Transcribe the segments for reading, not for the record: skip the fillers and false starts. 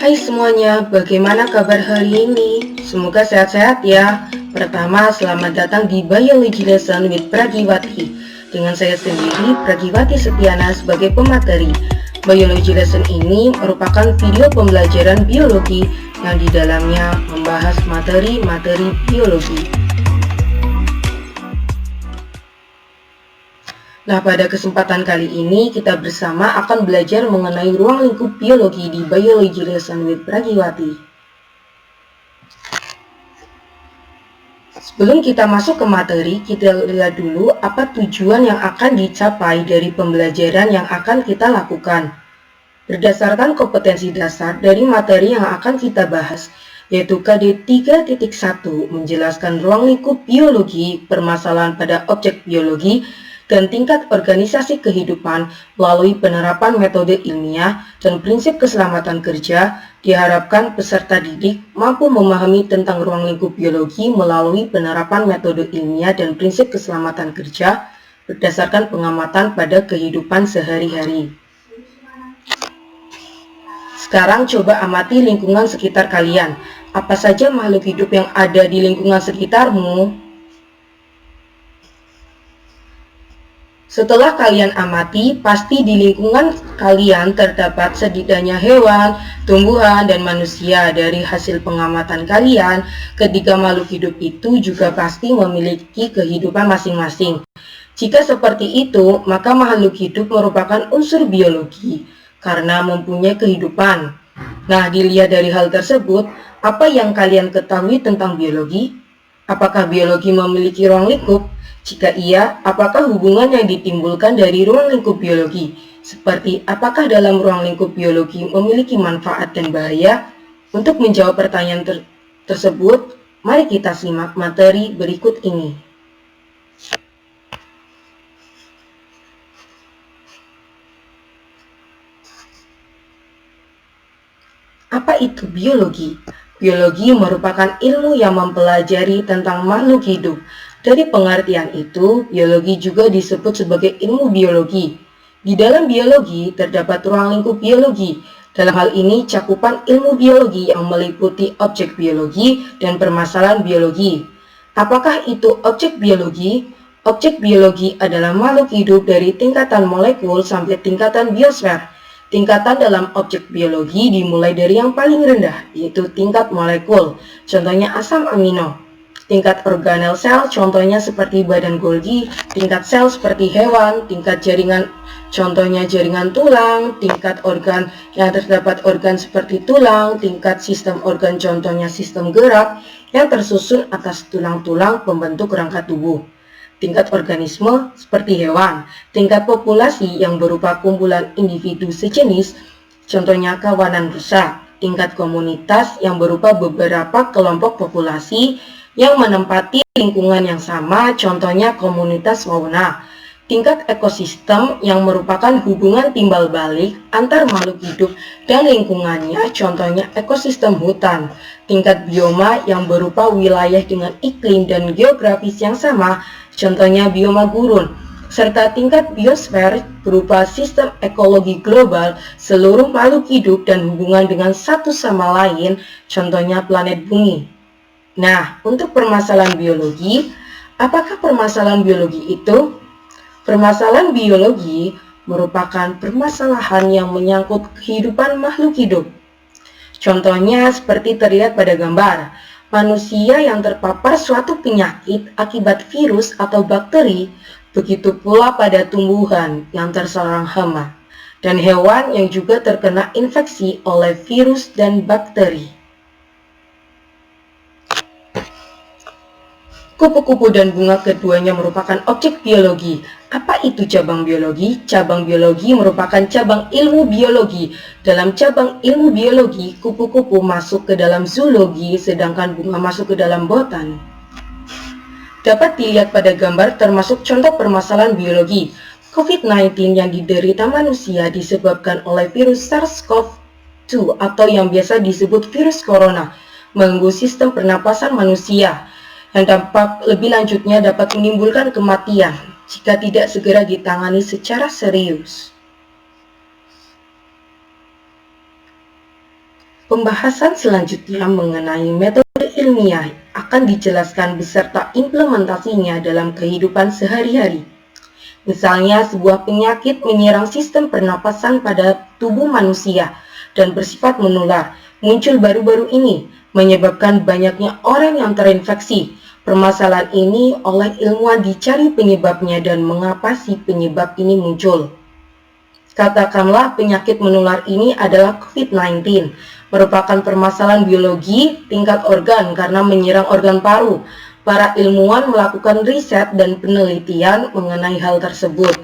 Hai semuanya, bagaimana kabar hari ini? Semoga sehat-sehat ya. Pertama, selamat datang di Biology Lesson with Pragiwati. Dengan saya sendiri, Pragiwati Setiana sebagai pemateri. Biology Lesson ini merupakan video pembelajaran biologi yang di dalamnya membahas materi-materi biologi. Nah, pada kesempatan kali ini kita bersama akan belajar mengenai ruang lingkup biologi di Biology Lesson with Pragiwati. Sebelum kita masuk ke materi, kita lihat dulu apa tujuan yang akan dicapai dari pembelajaran yang akan kita lakukan. Berdasarkan kompetensi dasar dari materi yang akan kita bahas, yaitu KD 3.1 menjelaskan ruang lingkup biologi, permasalahan pada objek biologi, dan tingkat organisasi kehidupan melalui penerapan metode ilmiah dan prinsip keselamatan kerja, diharapkan peserta didik mampu memahami tentang ruang lingkup biologi melalui penerapan metode ilmiah dan prinsip keselamatan kerja berdasarkan pengamatan pada kehidupan sehari-hari. Sekarang coba amati lingkungan sekitar kalian. Apa saja makhluk hidup yang ada di lingkungan sekitarmu? Setelah kalian amati, pasti di lingkungan kalian terdapat setidaknya hewan, tumbuhan, dan manusia. Dari hasil pengamatan kalian, ketiga makhluk hidup itu juga pasti memiliki kehidupan masing-masing. Jika seperti itu, maka makhluk hidup merupakan unsur biologi karena mempunyai kehidupan. Nah, dilihat dari hal tersebut, apa yang kalian ketahui tentang biologi? Apakah biologi memiliki ruang lingkup? Jika iya, apakah hubungan yang ditimbulkan dari ruang lingkup biologi? Seperti apakah dalam ruang lingkup biologi memiliki manfaat dan bahaya? Untuk menjawab pertanyaan tersebut, mari kita simak materi berikut ini. Apa itu biologi? Biologi merupakan ilmu yang mempelajari tentang makhluk hidup. Dari pengertian itu, biologi juga disebut sebagai ilmu biologi. Di dalam biologi terdapat ruang lingkup biologi. Dalam hal ini, cakupan ilmu biologi yang meliputi objek biologi dan permasalahan biologi. Apakah itu objek biologi? Objek biologi adalah makhluk hidup dari tingkatan molekul sampai tingkatan biosfer. Tingkatan dalam objek biologi dimulai dari yang paling rendah, yaitu tingkat molekul, contohnya asam amino. Tingkat organel sel, contohnya seperti badan Golgi, tingkat sel seperti hewan, tingkat jaringan, contohnya jaringan tulang, tingkat organ yang terdapat organ seperti tulang, tingkat sistem organ, contohnya sistem gerak, yang tersusun atas tulang-tulang pembentuk rangka tubuh. Tingkat organisme seperti hewan, tingkat populasi yang berupa kumpulan individu sejenis, contohnya kawanan rusa, tingkat komunitas yang berupa beberapa kelompok populasi yang menempati lingkungan yang sama, contohnya komunitas fauna. Tingkat ekosistem yang merupakan hubungan timbal balik antar makhluk hidup dan lingkungannya, contohnya ekosistem hutan. Tingkat bioma yang berupa wilayah dengan iklim dan geografis yang sama, contohnya bioma gurun. Serta tingkat biosfer berupa sistem ekologi global seluruh makhluk hidup dan hubungan dengan satu sama lain, contohnya planet bumi. Nah, untuk permasalahan biologi, apakah permasalahan biologi itu? Permasalahan biologi merupakan permasalahan yang menyangkut kehidupan makhluk hidup. Contohnya seperti terlihat pada gambar, manusia yang terpapar suatu penyakit akibat virus atau bakteri, begitu pula pada tumbuhan yang terserang hama, dan hewan yang juga terkena infeksi oleh virus dan bakteri. Kupu-kupu dan bunga keduanya merupakan objek biologi. Apa itu cabang biologi? Cabang biologi merupakan cabang ilmu biologi. Dalam cabang ilmu biologi, kupu-kupu masuk ke dalam zoologi, sedangkan bunga masuk ke dalam botani. Dapat dilihat pada gambar termasuk contoh permasalahan biologi. COVID-19 yang diderita manusia disebabkan oleh virus SARS-CoV-2 atau yang biasa disebut virus corona, mengganggu sistem pernapasan manusia. Dan dampak lebih lanjutnya dapat menimbulkan kematian jika tidak segera ditangani secara serius. Pembahasan selanjutnya mengenai metode ilmiah akan dijelaskan beserta implementasinya dalam kehidupan sehari-hari. Misalnya, sebuah penyakit menyerang sistem pernapasan pada tubuh manusia dan bersifat menular, muncul baru-baru ini, menyebabkan banyaknya orang yang terinfeksi. Permasalahan ini oleh ilmuwan dicari penyebabnya dan mengapa si penyebab ini muncul. Katakanlah penyakit menular ini adalah COVID-19, merupakan permasalahan biologi tingkat organ karena menyerang organ paru. Para ilmuwan melakukan riset dan penelitian mengenai hal tersebut.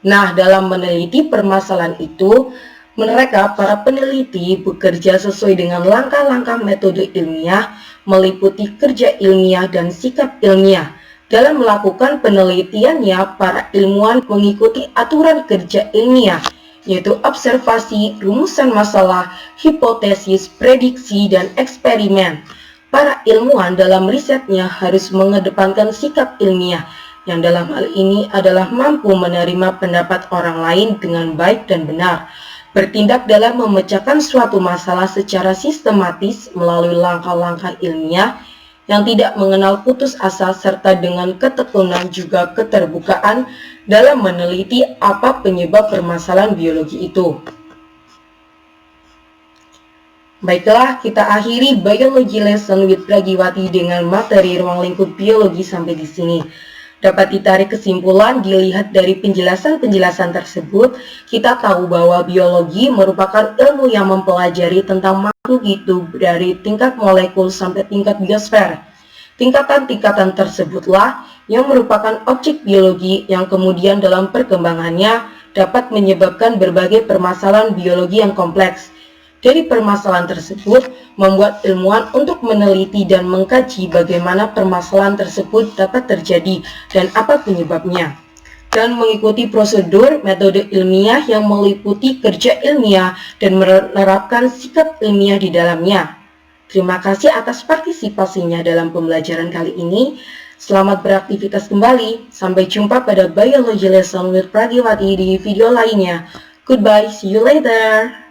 Nah, dalam meneliti permasalahan itu, mereka, para peneliti, bekerja sesuai dengan langkah-langkah metode ilmiah, meliputi kerja ilmiah dan sikap ilmiah. Dalam melakukan penelitiannya, para ilmuwan mengikuti aturan kerja ilmiah, yaitu observasi, rumusan masalah, hipotesis, prediksi, dan eksperimen. Para ilmuwan dalam risetnya harus mengedepankan sikap ilmiah, yang dalam hal ini adalah mampu menerima pendapat orang lain dengan baik dan benar, bertindak dalam memecahkan suatu masalah secara sistematis melalui langkah-langkah ilmiah yang tidak mengenal putus asa serta dengan ketekunan juga keterbukaan dalam meneliti apa penyebab permasalahan biologi itu. Baiklah, kita akhiri Biology Lesson with Pragiwati dengan materi ruang lingkup biologi sampai di sini. Dapat ditarik kesimpulan dilihat dari penjelasan-penjelasan tersebut, kita tahu bahwa biologi merupakan ilmu yang mempelajari tentang makhluk hidup dari tingkat molekul sampai tingkat biosfer. Tingkatan-tingkatan tersebutlah yang merupakan objek biologi yang kemudian dalam perkembangannya dapat menyebabkan berbagai permasalahan biologi yang kompleks. Dari permasalahan tersebut, membuat ilmuwan untuk meneliti dan mengkaji bagaimana permasalahan tersebut dapat terjadi dan apa penyebabnya. Dan mengikuti prosedur metode ilmiah yang meliputi kerja ilmiah dan menerapkan sikap ilmiah di dalamnya. Terima kasih atas partisipasinya dalam pembelajaran kali ini. Selamat beraktivitas kembali. Sampai jumpa pada Biology Lesson with Pragiwati di video lainnya. Goodbye, see you later.